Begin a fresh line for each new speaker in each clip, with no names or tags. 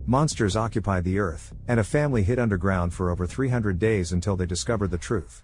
monsters occupy the earth, and a family hid underground for over 300 days until they discovered the truth.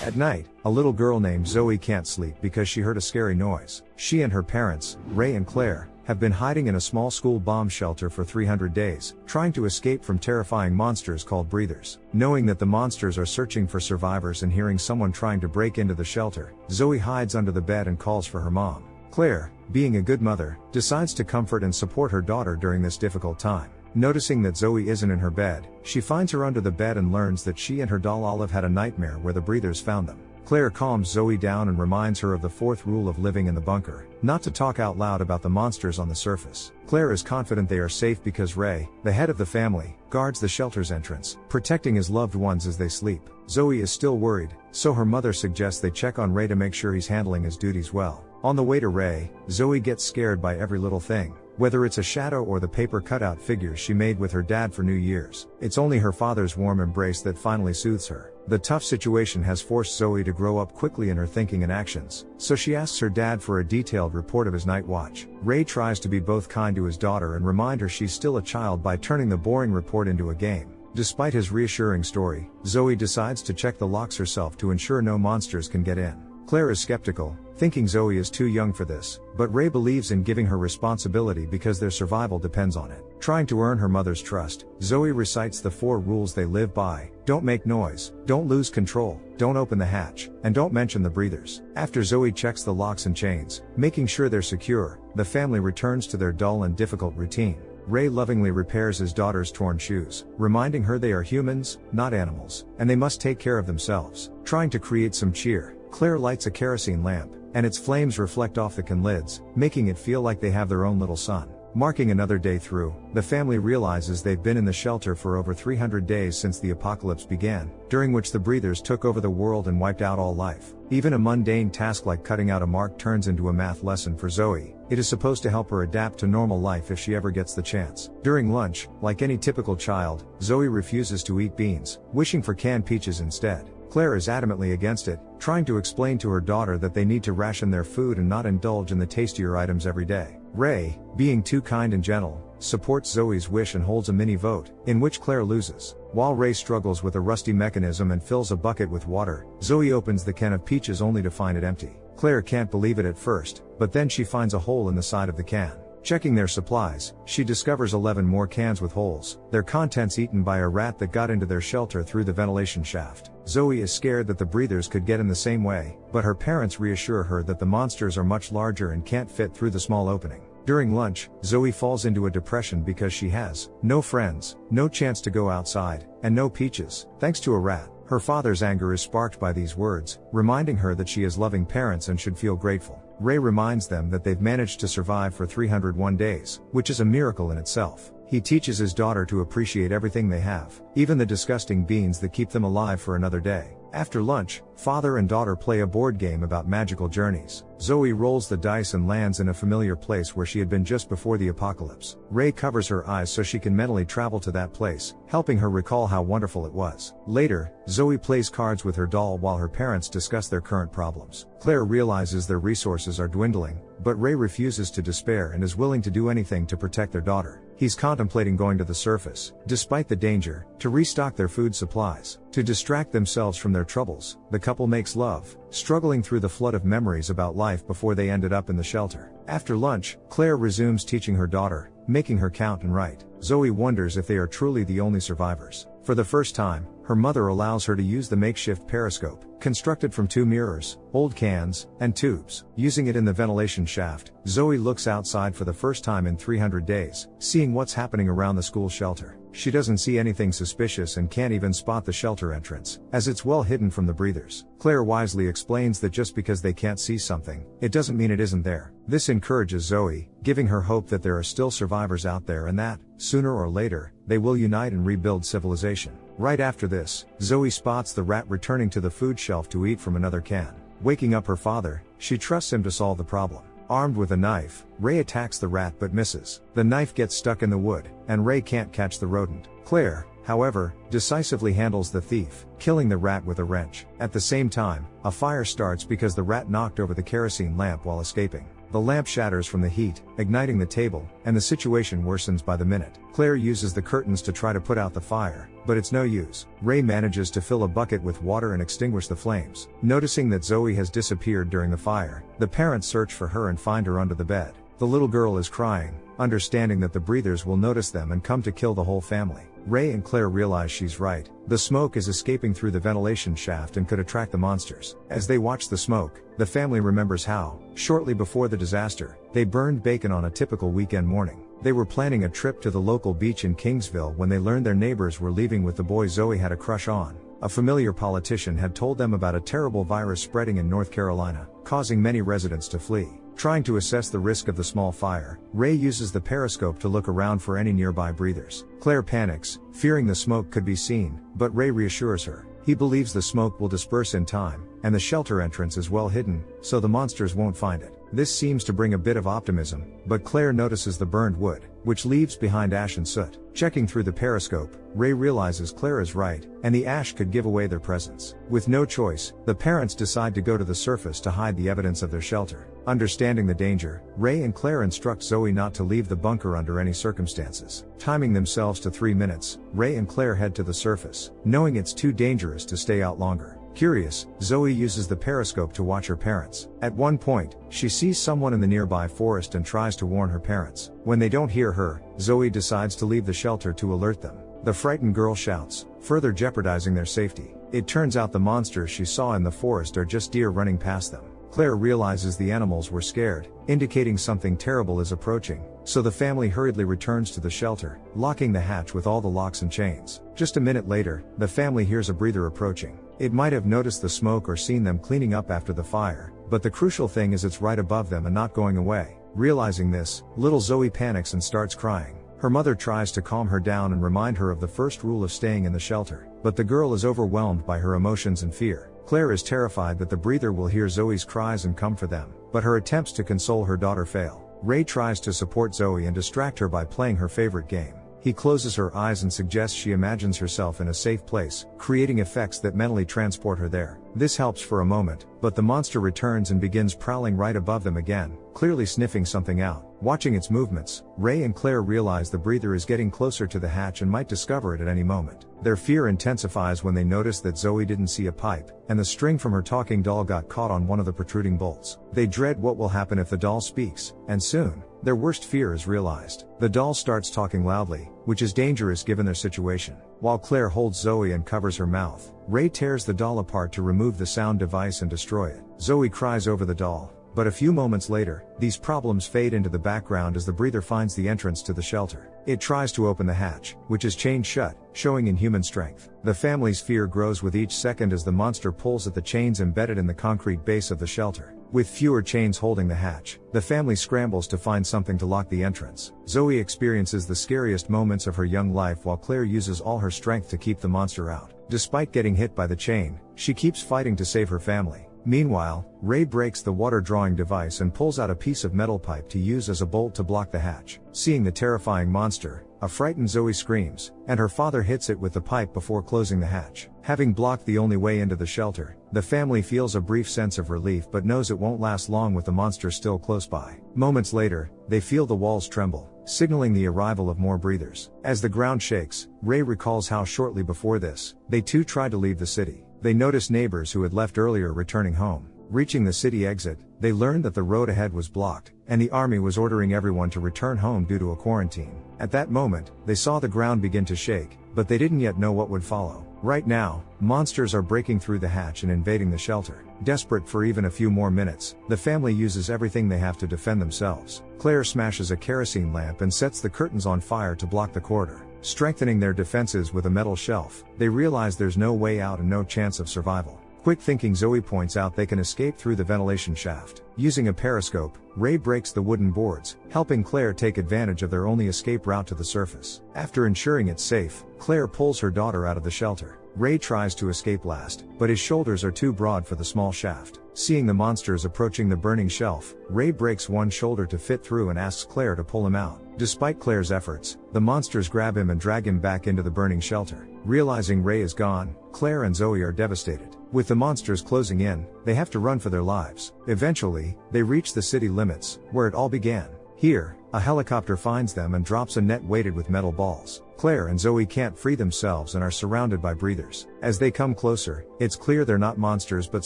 At night, a little girl named Zoe can't sleep because she heard a scary noise. She and her parents, Ray and Claire, have been hiding in a small school bomb shelter for 300 days, trying to escape from terrifying monsters called breathers. Knowing that the monsters are searching for survivors and hearing someone trying to break into the shelter, Zoe hides under the bed and calls for her mom. Claire, being a good mother, decides to comfort and support her daughter during this difficult time. Noticing that Zoe isn't in her bed, she finds her under the bed and learns that she and her doll Olive had a nightmare where the breathers found them. Claire calms Zoe down and reminds her of the fourth rule of living in the bunker, not to talk out loud about the monsters on the surface. Claire is confident they are safe because Ray, the head of the family, guards the shelter's entrance, protecting his loved ones as they sleep. Zoe is still worried, so her mother suggests they check on Ray to make sure he's handling his duties well. On the way to Ray, Zoe gets scared by every little thing. Whether it's a shadow or the paper cutout figures she made with her dad for New Year's, it's only her father's warm embrace that finally soothes her. The tough situation has forced Zoe to grow up quickly in her thinking and actions, so she asks her dad for a detailed report of his night watch. Ray tries to be both kind to his daughter and remind her she's still a child by turning the boring report into a game. Despite his reassuring story, Zoe decides to check the locks herself to ensure no monsters can get in. Claire is skeptical, thinking Zoe is too young for this, but Ray believes in giving her responsibility because their survival depends on it. Trying to earn her mother's trust, Zoe recites the 4 rules they live by: don't make noise, don't lose control, don't open the hatch, and don't mention the breathers. After Zoe checks the locks and chains, making sure they're secure, the family returns to their dull and difficult routine. Ray lovingly repairs his daughter's torn shoes, reminding her they are humans, not animals, and they must take care of themselves. Trying to create some cheer, Claire lights a kerosene lamp, and its flames reflect off the can lids, making it feel like they have their own little sun. Marking another day through, the family realizes they've been in the shelter for over 300 days since the apocalypse began, during which the breathers took over the world and wiped out all life. Even a mundane task like cutting out a mark turns into a math lesson for Zoe. It is supposed to help her adapt to normal life if she ever gets the chance. During lunch, like any typical child, Zoe refuses to eat beans, wishing for canned peaches instead. Claire is adamantly against it, trying to explain to her daughter that they need to ration their food and not indulge in the tastier items every day. Ray, being too kind and gentle, supports Zoe's wish and holds a mini vote, in which Claire loses. While Ray struggles with a rusty mechanism and fills a bucket with water, Zoe opens the can of peaches only to find it empty. Claire can't believe it at first, but then she finds a hole in the side of the can. Checking their supplies, she discovers 11 more cans with holes, their contents eaten by a rat that got into their shelter through the ventilation shaft. Zoe is scared that the breathers could get in the same way, but her parents reassure her that the monsters are much larger and can't fit through the small opening. During lunch, Zoe falls into a depression because she has no friends, no chance to go outside, and no peaches, thanks to a rat. Her father's anger is sparked by these words, reminding her that she has loving parents and should feel grateful. Ray reminds them that they've managed to survive for 301 days, which is a miracle in itself. He teaches his daughter to appreciate everything they have, even the disgusting beans that keep them alive for another day. After lunch, father and daughter play a board game about magical journeys. Zoe rolls the dice and lands in a familiar place where she had been just before the apocalypse. Ray covers her eyes so she can mentally travel to that place, helping her recall how wonderful it was. Later, Zoe plays cards with her doll while her parents discuss their current problems. Claire realizes their resources are dwindling, but Ray refuses to despair and is willing to do anything to protect their daughter. He's contemplating going to the surface, despite the danger, to restock their food supplies. To distract themselves from their troubles, the couple makes love, struggling through the flood of memories about life before they ended up in the shelter. After lunch, Claire resumes teaching her daughter, making her count and write. Zoe wonders if they are truly the only survivors. For the first time, her mother allows her to use the makeshift periscope, constructed from 2 mirrors, old cans, and tubes. Using it in the ventilation shaft, Zoe looks outside for the first time in 300 days, seeing what's happening around the school shelter. She doesn't see anything suspicious and can't even spot the shelter entrance, as it's well hidden from the breathers. Claire wisely explains that just because they can't see something, it doesn't mean it isn't there. This encourages Zoe, giving her hope that there are still survivors out there and that, sooner or later, they will unite and rebuild civilization. Right after this, Zoe spots the rat returning to the food shelf to eat from another can. Waking up her father, she trusts him to solve the problem. Armed with a knife, Ray attacks the rat but misses. The knife gets stuck in the wood, and Ray can't catch the rodent. Claire, however, decisively handles the thief, killing the rat with a wrench. At the same time, a fire starts because the rat knocked over the kerosene lamp while escaping. The lamp shatters from the heat, igniting the table, and the situation worsens by the minute. Claire uses the curtains to try to put out the fire, but it's no use. Ray manages to fill a bucket with water and extinguish the flames. Noticing that Zoe has disappeared during the fire, the parents search for her and find her under the bed. The little girl is crying, understanding that the breathers will notice them and come to kill the whole family. Ray and Claire realize she's right. The smoke is escaping through the ventilation shaft and could attract the monsters. As they watch the smoke, the family remembers how, shortly before the disaster, they burned bacon on a typical weekend morning. They were planning a trip to the local beach in Kingsville when they learned their neighbors were leaving with the boy Zoe had a crush on. A familiar politician had told them about a terrible virus spreading in North Carolina, causing many residents to flee. Trying to assess the risk of the small fire, Ray uses the periscope to look around for any nearby breathers. Claire panics, fearing the smoke could be seen, but Ray reassures her. He believes the smoke will disperse in time, and the shelter entrance is well hidden, so the monsters won't find it. This seems to bring a bit of optimism, but Claire notices the burned wood, which leaves behind ash and soot. Checking through the periscope, Ray realizes Claire is right, and the ash could give away their presence. With no choice, the parents decide to go to the surface to hide the evidence of their shelter. Understanding the danger, Ray and Claire instruct Zoe not to leave the bunker under any circumstances. Timing themselves to 3 minutes, Ray and Claire head to the surface, knowing it's too dangerous to stay out longer. Curious, Zoe uses the periscope to watch her parents. At one point, she sees someone in the nearby forest and tries to warn her parents. When they don't hear her, Zoe decides to leave the shelter to alert them. The frightened girl shouts, further jeopardizing their safety. It turns out the monsters she saw in the forest are just deer running past them. Claire realizes the animals were scared, indicating something terrible is approaching, so the family hurriedly returns to the shelter, locking the hatch with all the locks and chains. Just a minute later, the family hears a breather approaching. It might have noticed the smoke or seen them cleaning up after the fire, but the crucial thing is it's right above them and not going away. Realizing this, little Zoe panics and starts crying. Her mother tries to calm her down and remind her of the first rule of staying in the shelter, but the girl is overwhelmed by her emotions and fear. Claire is terrified that the breather will hear Zoe's cries and come for them, but her attempts to console her daughter fail. Ray tries to support Zoe and distract her by playing her favorite game. He closes her eyes and suggests she imagines herself in a safe place, creating effects that mentally transport her there. This helps for a moment, but the monster returns and begins prowling right above them again, clearly sniffing something out. Watching its movements, Ray and Claire realize the breather is getting closer to the hatch and might discover it at any moment. Their fear intensifies when they notice that Zoe didn't see a pipe, and the string from her talking doll got caught on one of the protruding bolts. They dread what will happen if the doll speaks, and soon, their worst fear is realized. The doll starts talking loudly, which is dangerous given their situation. While Claire holds Zoe and covers her mouth, Ray tears the doll apart to remove the sound device and destroy it. Zoe cries over the doll, but a few moments later, these problems fade into the background as the breather finds the entrance to the shelter. It tries to open the hatch, which is chained shut, showing inhuman strength. The family's fear grows with each second as the monster pulls at the chains embedded in the concrete base of the shelter. With fewer chains holding the hatch, the family scrambles to find something to lock the entrance. Zoe experiences the scariest moments of her young life while Claire uses all her strength to keep the monster out. Despite getting hit by the chain, she keeps fighting to save her family. Meanwhile, Ray breaks the water drawing device and pulls out a piece of metal pipe to use as a bolt to block the hatch. Seeing the terrifying monster, a frightened Zoe screams, and her father hits it with the pipe before closing the hatch. Having blocked the only way into the shelter, the family feels a brief sense of relief but knows it won't last long with the monster still close by. Moments later, they feel the walls tremble, signaling the arrival of more breathers. As the ground shakes, Ray recalls how shortly before this, they too tried to leave the city. They noticed neighbors who had left earlier returning home. Reaching the city exit, they learned that the road ahead was blocked, and the army was ordering everyone to return home due to a quarantine. At that moment, they saw the ground begin to shake, but they didn't yet know what would follow. Right now, monsters are breaking through the hatch and invading the shelter. Desperate for even a few more minutes, the family uses everything they have to defend themselves. Claire smashes a kerosene lamp and sets the curtains on fire to block the corridor. Strengthening their defenses with a metal shelf, they realize there's no way out and no chance of survival. Quick thinking, Zoe points out they can escape through the ventilation shaft. Using a periscope, Ray breaks the wooden boards, helping Claire take advantage of their only escape route to the surface. After ensuring it's safe, Claire pulls her daughter out of the shelter. Ray tries to escape last, but his shoulders are too broad for the small shaft. Seeing the monsters approaching the burning shelf, Ray breaks one shoulder to fit through and asks Claire to pull him out. Despite Claire's efforts, the monsters grab him and drag him back into the burning shelter. Realizing Ray is gone, Claire and Zoe are devastated. With the monsters closing in, they have to run for their lives. Eventually, they reach the city limits, where it all began. Here, a helicopter finds them and drops a net weighted with metal balls. Claire and Zoe can't free themselves and are surrounded by breathers. As they come closer, it's clear they're not monsters but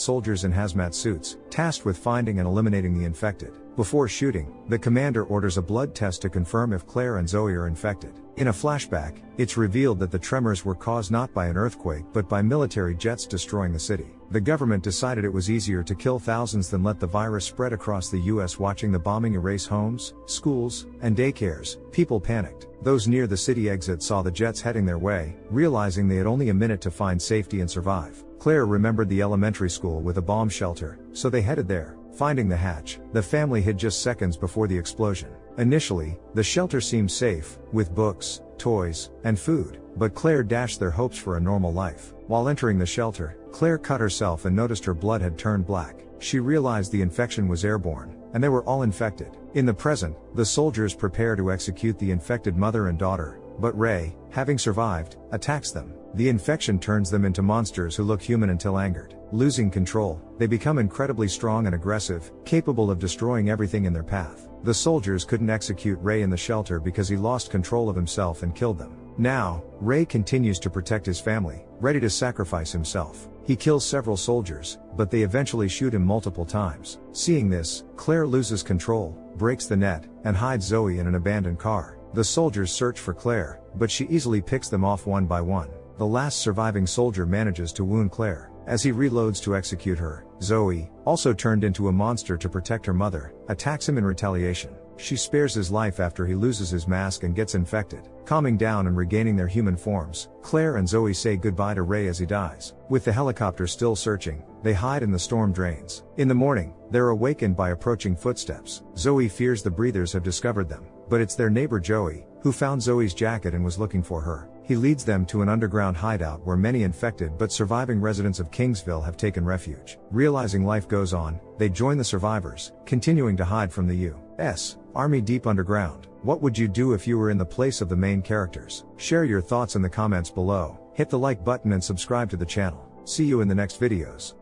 soldiers in hazmat suits, tasked with finding and eliminating the infected. Before shooting, the commander orders a blood test to confirm if Claire and Zoe are infected. In a flashback, it's revealed that the tremors were caused not by an earthquake but by military jets destroying the city. The government decided it was easier to kill thousands than let the virus spread across the US. Watching the bombing erase homes, schools, and daycares, people panicked. Those near the city exit saw the jets heading their way, realizing they had only a minute to find safety and survive. Claire remembered the elementary school with a bomb shelter, so they headed there. Finding the hatch, the family hid just seconds before the explosion. Initially, the shelter seemed safe, with books, toys, and food, but Claire dashed their hopes for a normal life. While entering the shelter, Claire cut herself and noticed her blood had turned black. She realized the infection was airborne, and they were all infected. In the present, the soldiers prepare to execute the infected mother and daughter, but Ray, having survived, attacks them. The infection turns them into monsters who look human until angered. Losing control, they become incredibly strong and aggressive, capable of destroying everything in their path. The soldiers couldn't execute Ray in the shelter because he lost control of himself and killed them. Now, Ray continues to protect his family, ready to sacrifice himself. He kills several soldiers, but they eventually shoot him multiple times. Seeing this, Claire loses control, breaks the net, and hides Zoe in an abandoned car. The soldiers search for Claire, but she easily picks them off one by one. The last surviving soldier manages to wound Claire. As he reloads to execute her, Zoe, also turned into a monster to protect her mother, attacks him in retaliation. She spares his life after he loses his mask and gets infected. Calming down and regaining their human forms, Claire and Zoe say goodbye to Ray as he dies. With the helicopter still searching, they hide in the storm drains. In the morning, they're awakened by approaching footsteps. Zoe fears the breathers have discovered them, but it's their neighbor Joey, who found Zoe's jacket and was looking for her. He leads them to an underground hideout where many infected but surviving residents of Kingsville have taken refuge. Realizing life goes on, they join the survivors, continuing to hide from the U.S. Army deep underground. What would you do if you were in the place of the main characters? Share your thoughts in the comments below, hit the like button and subscribe to the channel. See you in the next videos.